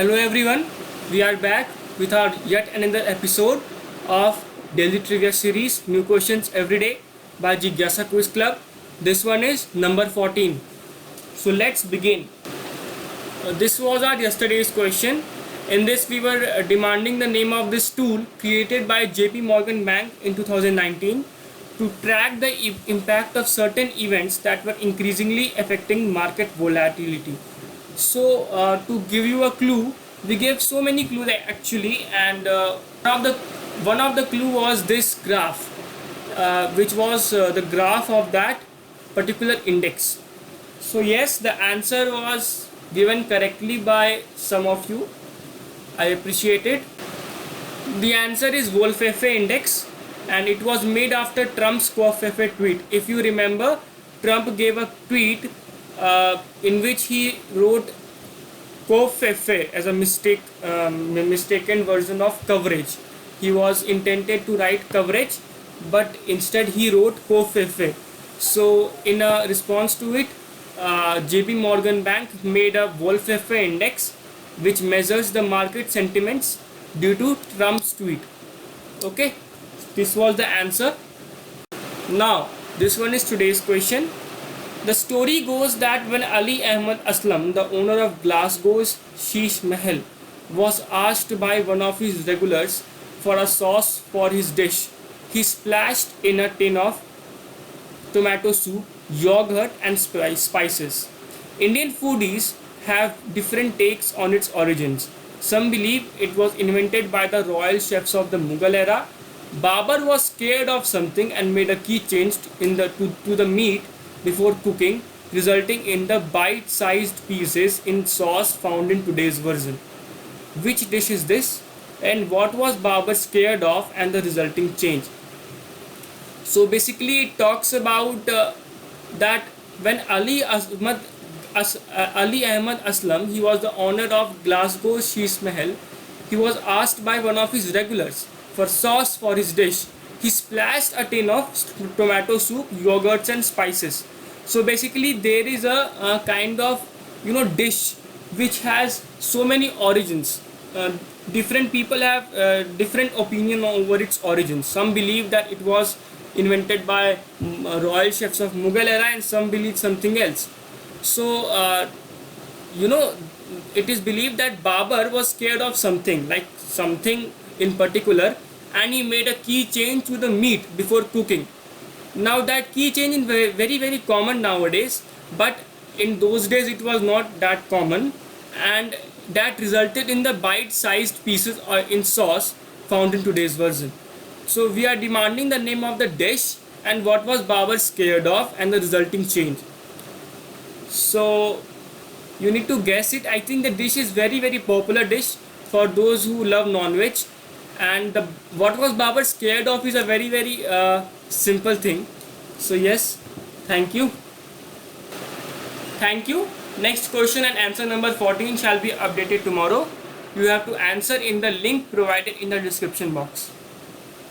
Hello everyone, we are back with our yet another episode of Daily Trivia Series, New Questions Every Day by Jigyasa Quiz Club. This one is number 14. So let's begin. This was our yesterday's question. In this we were demanding the name of this tool created by JP Morgan Bank in 2019 to track the impact of certain events that were increasingly affecting market volatility. So to give you a clue, we gave so many clues actually, and one of the clue was this graph, which was the graph of that particular index. So yes, the answer was given correctly by some of you. I appreciate it. The answer is Wolfefe index, and it was made after Trump's Wolfefe tweet. If you remember, Trump gave a tweet in which he wrote Kofefe as a mistaken version of coverage. He was intended to write coverage, but instead he wrote Kofefe. So in a response to it, JP Morgan Bank made a Wolfefe index which measures the market sentiments due to Trump's tweet. Okay, this was the answer. Now this one is today's question. The story goes that when Ali Ahmad Aslam, the owner of Glasgow's Sheesh Mahal, was asked by one of his regulars for a sauce for his dish, he splashed in a tin of tomato soup, yogurt and spices. Indian foodies have different takes on its origins. Some believe it was invented by the royal chefs of the Mughal era. Babur was scared of something and made a key change to the meat before cooking, resulting in the bite-sized pieces in sauce found in today's version. Which dish is this, and what was Babur scared of and the resulting change? So basically it talks about that when Ali Ahmad Aslam, he was the owner of Glasgow Sheesh Mahal, he was asked by one of his regulars for sauce for his dish. He splashed a tin of tomato soup, yogurts and spices. So basically there is a kind of dish which has so many origins. Different people have different opinion over its origins. Some believe that it was invented by royal chefs of Mughal era, and some believe something else. So it is believed that Babur was scared of something, like something in particular, and he made a key change to the meat before cooking. Now that key change is very very common nowadays, but in those days it was not that common, and that resulted in the bite-sized pieces in sauce found in today's version. So we are demanding the name of the dish and what was Babur scared of and the resulting change. So you need to guess it. I think the dish is very very popular dish for those who love non-veg, and what was Babur scared of is a very very simple thing. So yes, thank you. Next question and answer number 14 shall be updated tomorrow. You have to answer in the link provided in the description box.